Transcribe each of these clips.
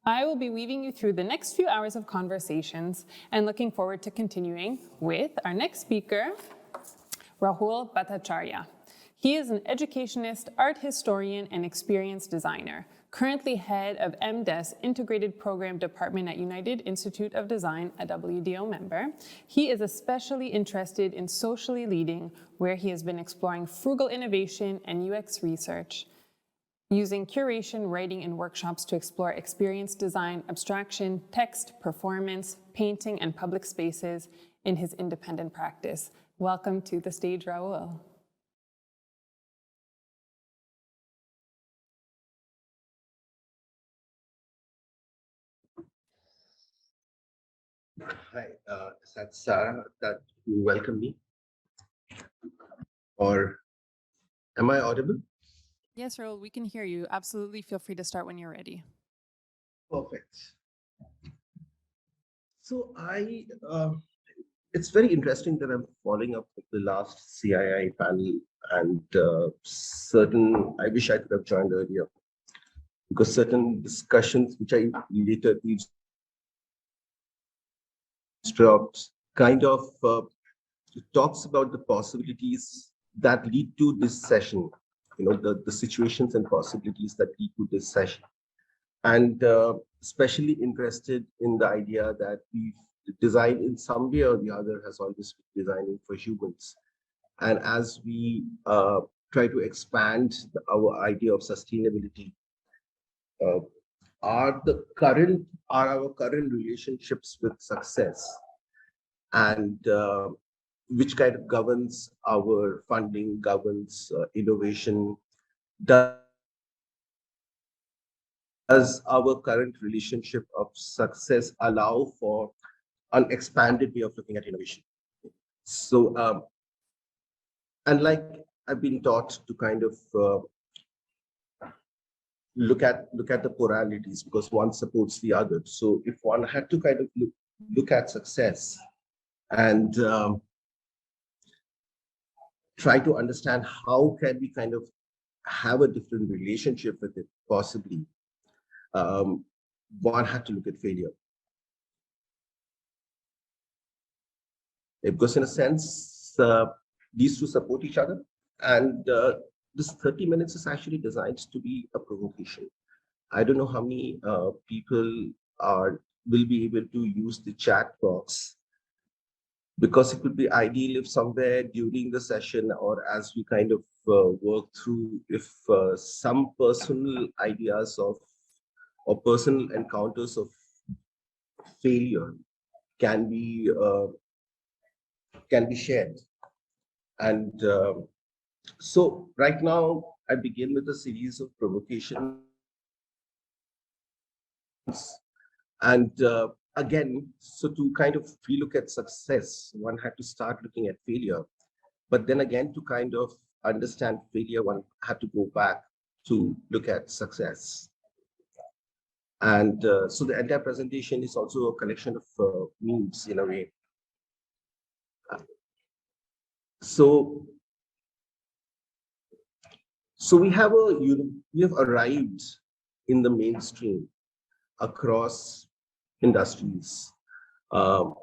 I will be weaving you through the next few hours of conversations and looking forward to continuing with our next speaker, Rahul Bhattacharya. He is an educationist, art historian, and experience designer, currently head of MDES Integrated Program Department at United Institute of Design, a WDO member. He is especially interested in socially leading, where he has been exploring frugal innovation and UX research, using curation, writing, and workshops to explore experience design, abstraction, text, performance, painting, and public spaces in his independent practice. Welcome to the stage, Rahul. Hi, is that Sarah that you welcome me? Or am I audible? Yes, Rahul, we can hear you. Absolutely feel free to start when you're ready. Perfect. So it's very interesting that I'm following up with the last CII panel, and I wish I could have joined earlier because certain discussions which I later eavesdropped kind of talks about the possibilities that lead to this session, the situations and possibilities that lead to this session. And especially interested in the idea that we've designed in some way or the other has always been designing for humans. And as we try to expand our idea of sustainability, uh, are our current relationships with success and which kind of governs our funding, governs innovation, does our current relationship of success allow for an expanded way of looking at innovation? So, and like I've been taught to kind of look at the pluralities because one supports the other. So, if one had to kind of look at success and try to understand how can we kind of have a different relationship with it, possibly, one had to look at failure. Because in a sense, these two support each other. And this 30 minutes is actually designed to be a provocation. I don't know how many people will be able to use the chat box, because it would be ideal if somewhere during the session or as we kind of work through, if some personal ideas or personal encounters of failure can be shared. And so right now, I begin with a series of provocations. And again, so to kind of relook at success, one had to start looking at failure. But then again, to kind of understand failure, one had to go back to look at success. And so the entire presentation is also a collection of memes in a way. So we have arrived in the mainstream across industries, a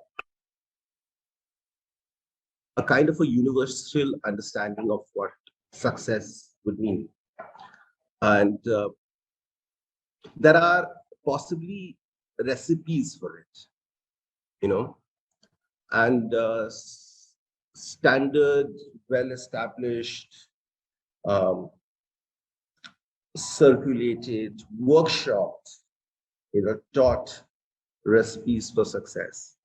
kind of a universal understanding of what success would mean. And there are possibly recipes for it, and standard, well-established, circulated, workshopped, taught recipes for success.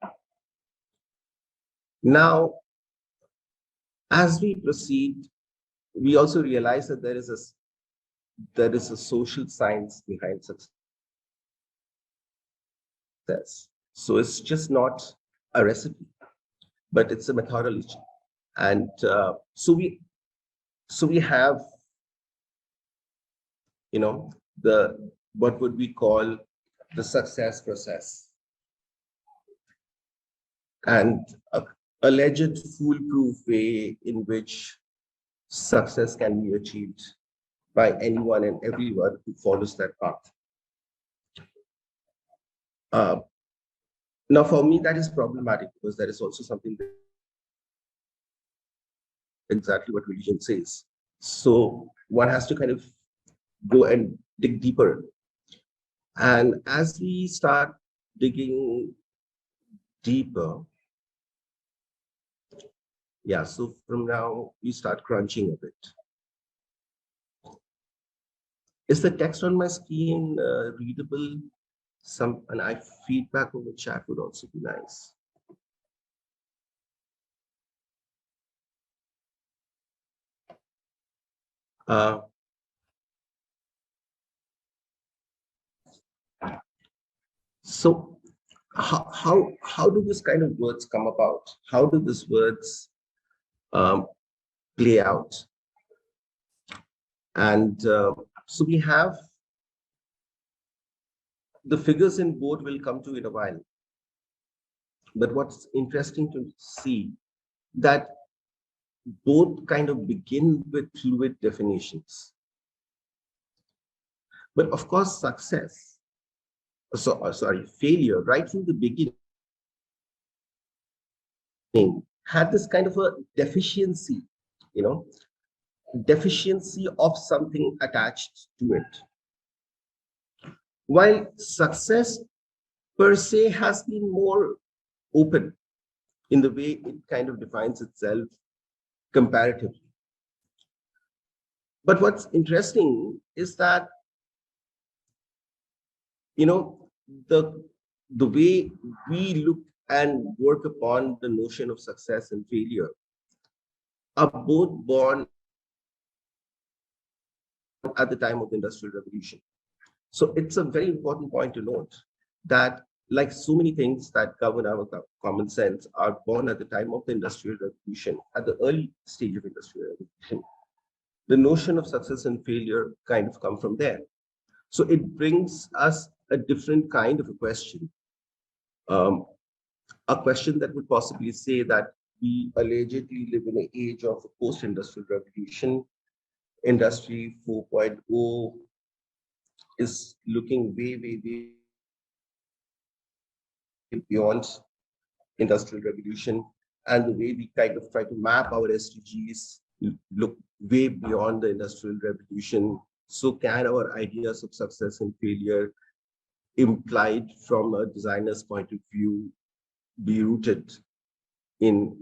Now, as we proceed, we also realize that there is a social science behind success. So it's just not a recipe, but it's a methodology. And so we have, what would we call the success process, and a alleged foolproof way in which success can be achieved by anyone and everyone who follows that path. Uh, Now, for me, that is problematic because that is also something that exactly what religion says. So one has to kind of go and dig deeper. And as we start digging deeper, yeah, so from now we start crunching a bit. Is the text on my screen readable? And I feedback over chat would also be nice. Uh, so how do these kind of words come about? How do these words um, play out? And so we have the figures in board will come to in a while. But what's interesting to see that both kind of begin with fluid definitions. But of course, failure right from the beginning had this kind of a deficiency, you know, deficiency of something attached to it. While success per se has been more open in the way it kind of defines itself comparatively. But what's interesting is that, you know, the way we look and work upon the notion of success and failure are both born at the time of the Industrial Revolution. So it's a very important point to note that, like so many things that govern our common sense, are born at the time of the Industrial Revolution, at the early stage of Industrial Revolution. The notion of success and failure kind of come from there. So it brings us a different kind of a question. A question that would possibly say that we allegedly live in an age of a post-industrial revolution. Industry 4.0 is looking way beyond industrial revolution, and the way we kind of try to map our SDGs look way beyond the industrial revolution. So can our ideas of success and failure, implied from a designer's point of view, be rooted in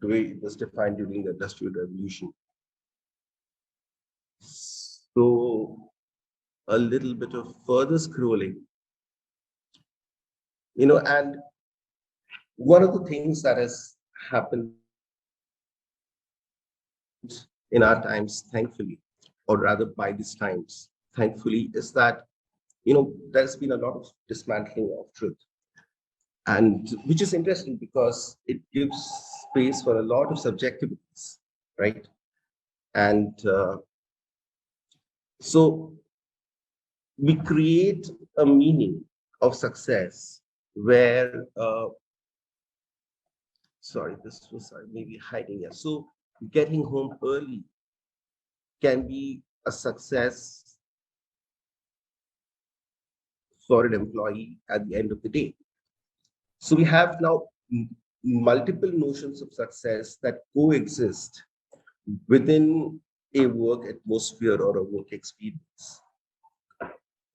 the way it was defined during the Industrial Revolution? So a little bit of further scrolling, and one of the things that has happened in our times, thankfully, or rather by these times, thankfully, is that, there's been a lot of dismantling of truth. And which is interesting because it gives space for a lot of subjectivities, right? And so we create a meaning of success where, sorry, this was maybe hiding here. So getting home early can be a success for an employee at the end of the day. So we have now multiple notions of success that coexist within a work atmosphere or a work experience,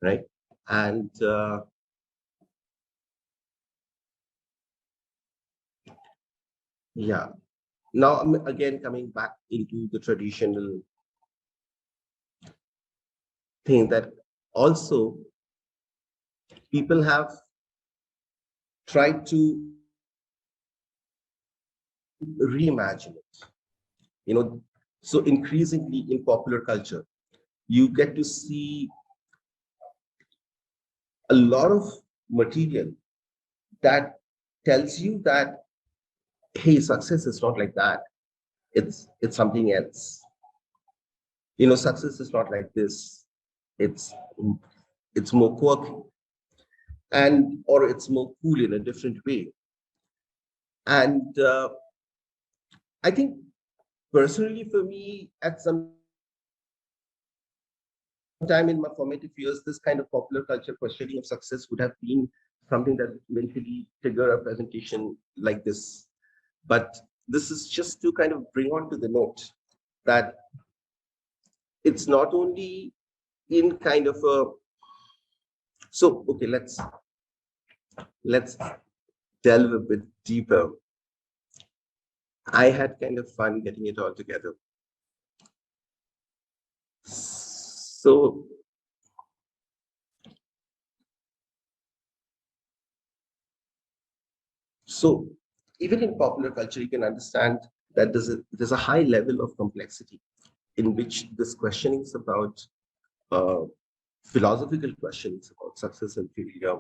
right? And yeah, now I'm again coming back into the traditional thing that also people have tried to reimagine it. So increasingly in popular culture, you get to see a lot of material that tells you that, hey, success is not like that. It's something else. Success is not like this. It's it's more quirky, or it's more cool in a different way. And I think personally for me, at some time in my formative years, this kind of popular culture questioning of success would have been something that eventually trigger a presentation like this. But this is just to kind of bring on to the note that it's not only in kind of a, so okay, let's delve a bit deeper. I had kind of fun getting it all together. So even in popular culture, you can understand that there's a high level of complexity in which this questioning is about philosophical questions about success and failure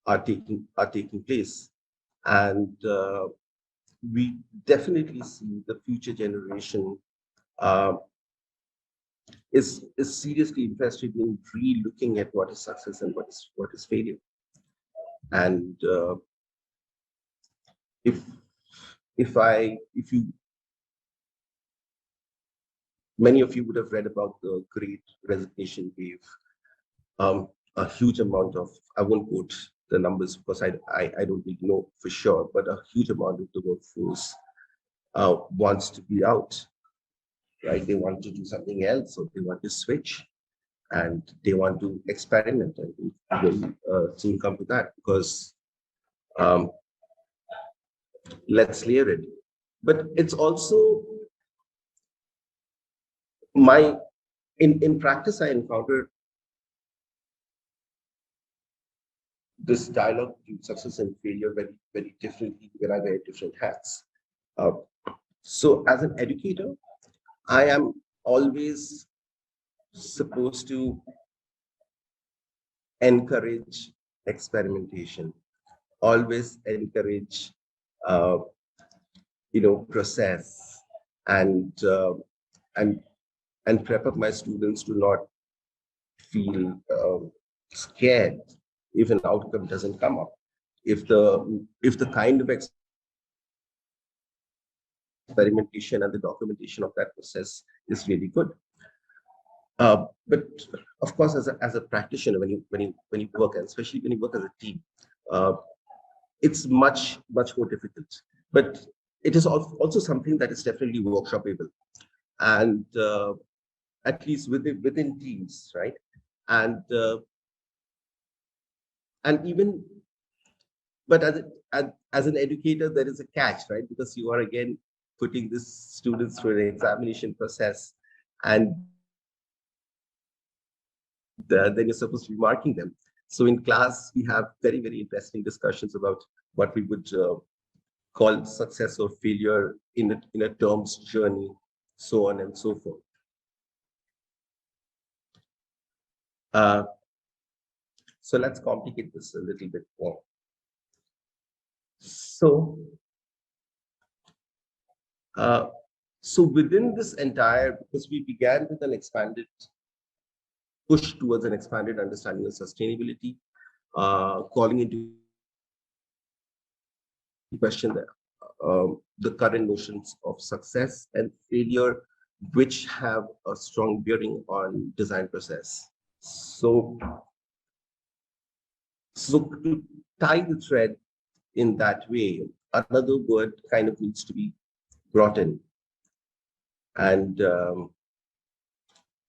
are taking place, and we definitely see the future generation uh, is seriously interested in re-looking at what is success and what is failure. And if you many of you would have read about the Great Resignation wave. A huge amount of, I won't quote the numbers because I don't really know for sure, but a huge amount of the workforce wants to be out, right? They want to do something else, or they want to switch, and they want to experiment. And we'll soon come to that, because let's layer it. But it's also in practice, I encountered this dialogue between success and failure very, very differently when I wear different hats. So as an educator, I am always supposed to encourage experimentation, always encourage, uh, process, and and and prep up my students to not feel scared if an outcome doesn't come up. If the kind of experimentation and the documentation of that process is really good. But of course, as a practitioner, when you work, and especially when you work as a team, uh, it's much more difficult. But it is also something that is definitely workshopable, and at least within teams, right? And even, but as an educator, there is a catch, right? Because you are again putting these students through an examination process, and then you're supposed to be marking them. So in class, we have very, very interesting discussions about what we would call success or failure in a term's journey, so on and so forth. So let's complicate this a little bit more. So, so within this entire, because we began with an expanded push towards an expanded understanding of sustainability, calling into question the current notions of success and failure, which have a strong bearing on design process. So to tie the thread in that way, another word kind of needs to be brought in. And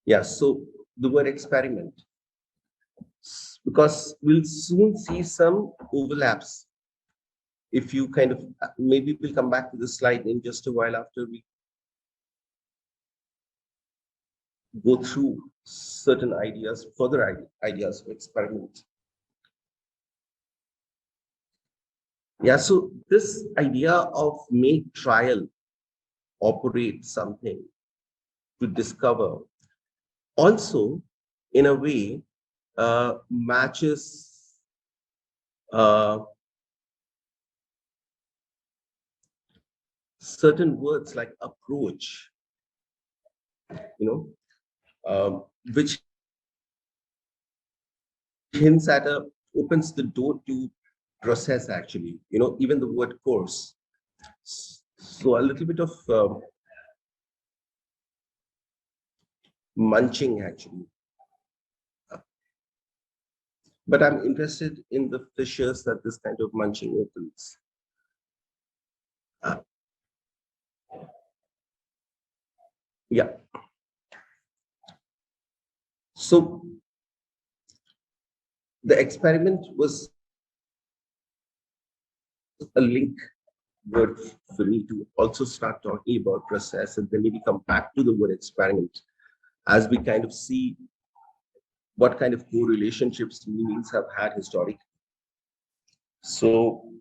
yeah, so the word experiment, because we'll soon see some overlaps. If you kind of, maybe we'll come back to the slide in just a while after we go through certain ideas, further ideas of experiment. Yeah, so this idea of make trial, operate something to discover, also in a way matches certain words like approach, which hints at opens the door to process, actually, even the word course. So a little bit of munching, actually, but I'm interested in the fissures that this kind of munching opens. Yeah. So the experiment was a link word for me to also start talking about process, and then maybe come back to the word experiment as we kind of see what kind of co-relationships meanings have had historically. So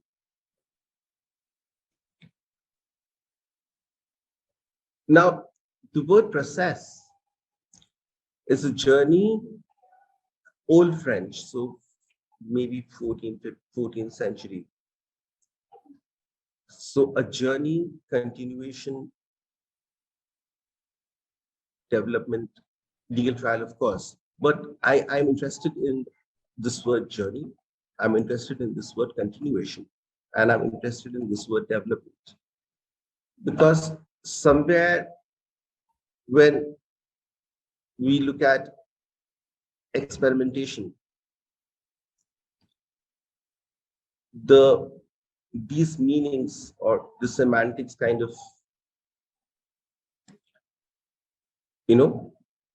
now the word process is a journey, old French, so maybe 14th century. So a journey, continuation, development, legal trial, of course. But I'm interested in this word journey. I'm interested in this word continuation. And I'm interested in this word development. Because somewhere when we look at experimentation, these meanings or the semantics kind of,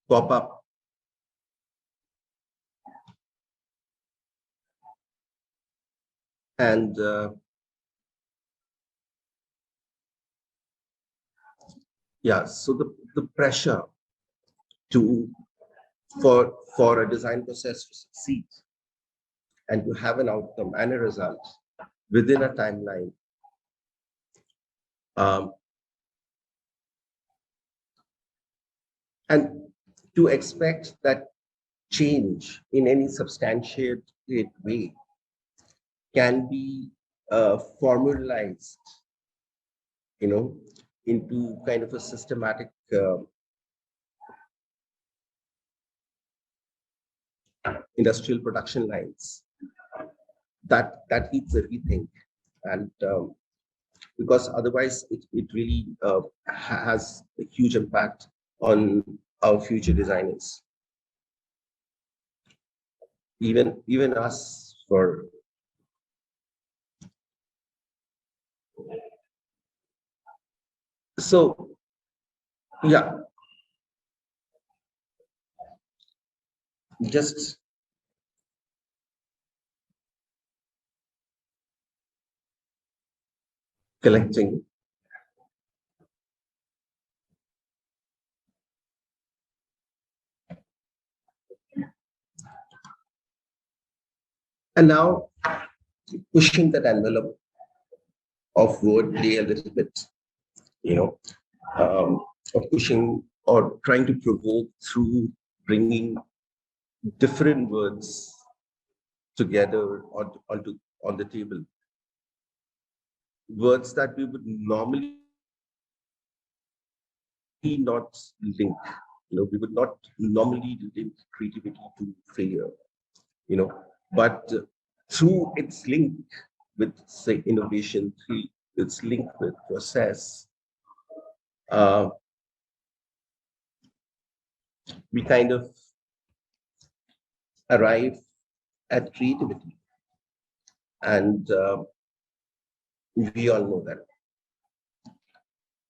pop up. And yeah, so the pressure for a design process to succeed and to have an outcome and a result within a timeline, and to expect that change in any substantiated way can be formalized, into kind of a systematic industrial production lines. That needs a rethink, and because otherwise it really has a huge impact on our future designers, even us. So yeah, just collecting. And now pushing that envelope of wordplay a little bit, you know, of pushing or trying to provoke through bringing different words together on the table. Words that we would normally not link. We would not normally link creativity to failure, but through its link with, say, innovation, through its link with process, uh, we kind of arrive at creativity. And we all know that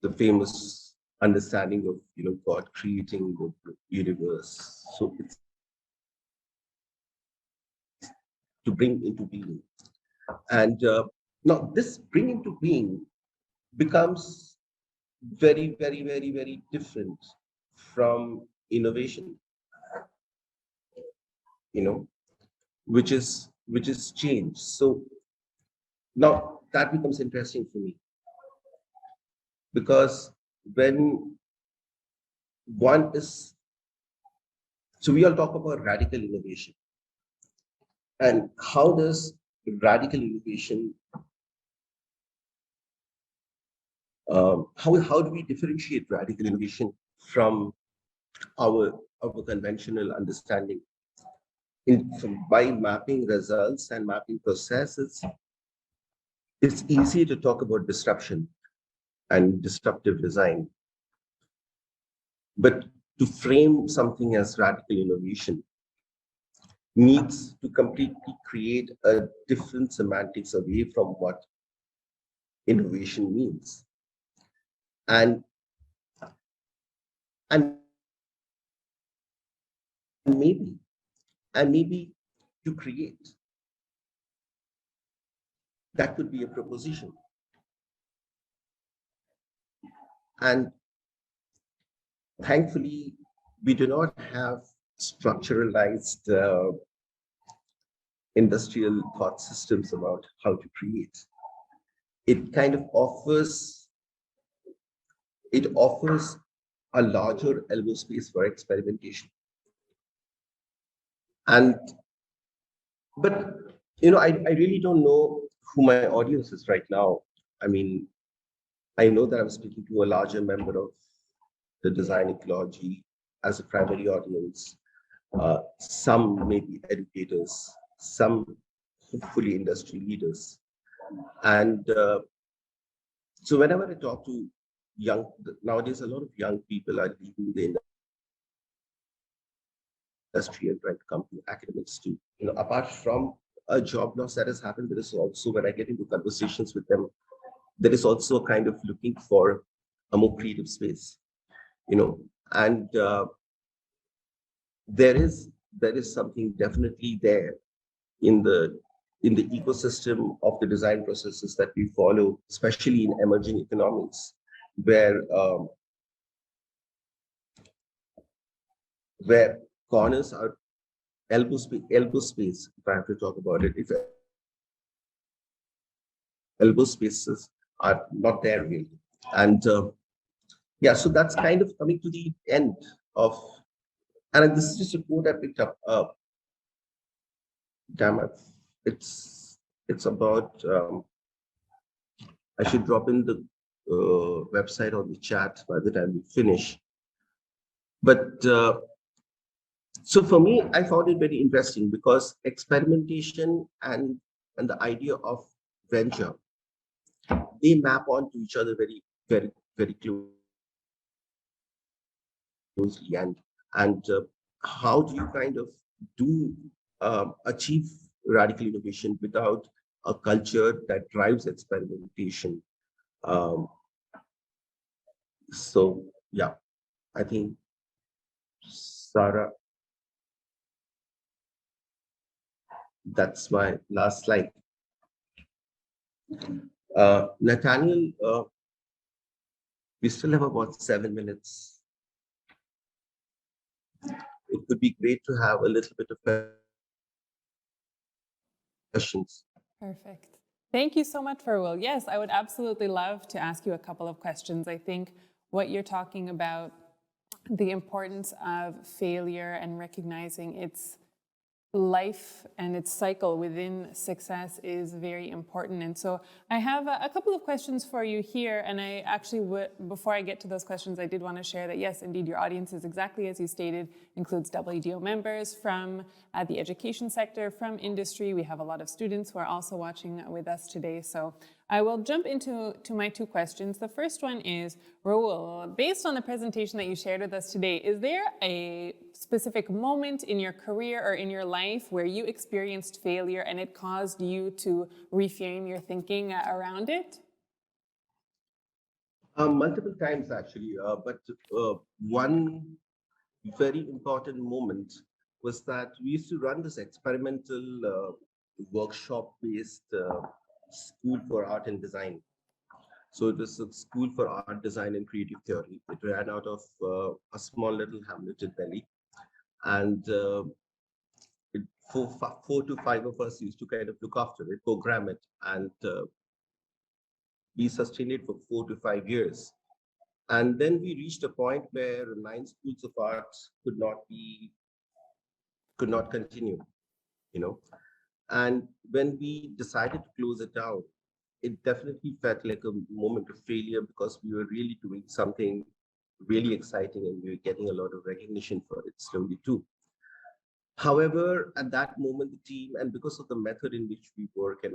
the famous understanding of, God creating the universe. So it's to bring into being. And now this bring into being becomes very, very, very, very different from innovation, which is change. So now that becomes interesting for me, because when one is, so we all talk about radical innovation, and how does radical innovation, how do we differentiate radical innovation from our conventional understanding? By mapping results and mapping processes, it's easy to talk about disruption and disruptive design. But to frame something as radical innovation needs to completely create a different semantics away from what innovation means. And and maybe and maybe to create, that could be a proposition. And thankfully, we do not have structuralized industrial thought systems about how to create. It kind of offers a larger elbow space for experimentation. And but I really don't know who my audience is right now. I mean, I know that I'm speaking to a larger member of the design ecology as a primary audience. Some may be educators, some hopefully industry leaders. And so whenever I talk to nowadays, a lot of young people are leaving the industry and trying to come to academics too. Apart from a job loss that has happened, there is also, when I get into conversations with them, there is also a kind of looking for a more creative space, and there is something definitely there in the ecosystem of the design processes that we follow, especially in emerging economies, where corners are elbow space, if I have to talk about it, if elbow spaces are not there really. And yeah, so that's kind of coming to the end of, and this is just a quote I picked up. Damn it. It's about, I should drop in the website or the chat by the time we finish. But so for me, I found it very interesting because experimentation and the idea of venture, they map onto each other very, very, very closely. And how do you kind of do achieve radical innovation without a culture that drives experimentation? So yeah, I think Sarah, that's my last slide. Nathaniel, we still have about 7 minutes. It would be great to have a little bit of questions. Perfect. Thank you so much, Rahul. Yes, I would absolutely love to ask you a couple of questions. I think what you're talking about, the importance of failure and recognizing its life and its cycle within success is very important. And so I have a couple of questions for you here. And I actually before I get to those questions, I did want to share that, yes, indeed, your audience is exactly as you stated, includes WDO members from the education sector, from industry. We have a lot of students who are also watching with us today. So I will jump into my two questions. The first one is, Rahul, based on the presentation that you shared with us today, is there a specific moment in your career or in your life where you experienced failure and it caused you to reframe your thinking around it? Multiple times actually, but one very important moment was that we used to run this experimental workshop-based school for art and design. So it was a school for art, design, and creative theory. It ran out of a small little hamlet in Delhi, and it, four to five of us used to kind of look after it, program it, and we sustained it for 4 to 5 years. And then we reached a point where 9 schools of arts could not continue, you know. And when we decided to close it down, it definitely felt like a moment of failure because we were really doing something really exciting and we were getting a lot of recognition for it slowly too. However, at that moment, the team, and because of the method in which we work and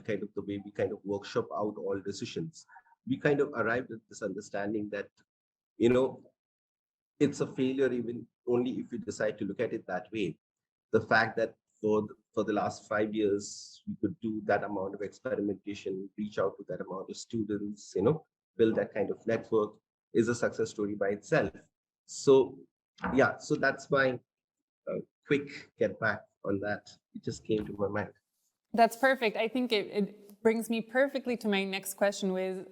kind of the way we kind of workshop out all decisions, we kind of arrived at this understanding that, you know, it's a failure even only if you decide to look at it that way. the fact that for the last 5 years, we could do that amount of experimentation, reach out to that amount of students, build that kind of network is a success story by itself. So, yeah, so that's my quick get back on that. It just came to my mind. That's perfect. I think it brings me perfectly to my next question with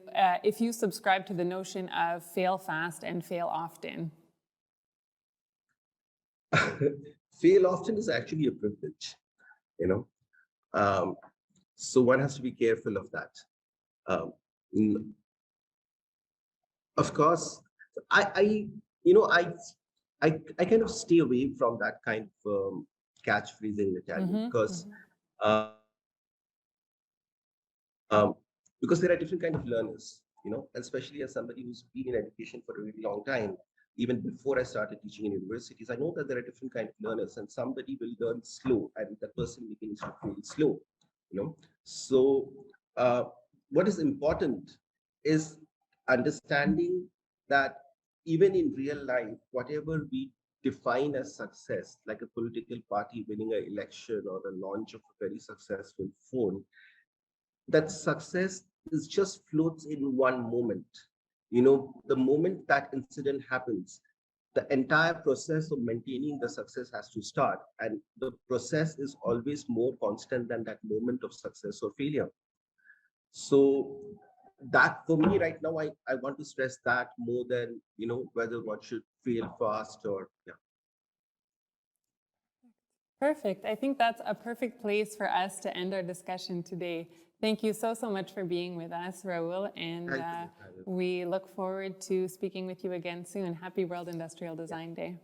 if you subscribe to the notion of fail fast and fail often. Fail often is actually a privilege, you know. Um, so one has to be careful of that. Um, n- of course, I you know, I kind of stay away from that kind of catchphrase in Italian because because there are different kind of learners, especially as somebody who's been in education for a really long time. Even before I started teaching in universities, I know that there are different kind of learners, and somebody will learn slow, and that person begins to feel slow. So uh, what is important is understanding that even in real life, whatever we define as success, like a political party winning an election or the launch of a very successful phone, that success is just floats in one moment. The moment that incident happens, the entire process of maintaining the success has to start, and the process is always more constant than that moment of success or failure. So that for me right now, I want to stress that more than whether one should fail fast or yeah. Perfect. I think that's a perfect place for us to end our discussion today. Thank you so much for being with us, Rahul, and Thank you, Tyler. we look forward to speaking with you again soon. Happy World Industrial Design Day.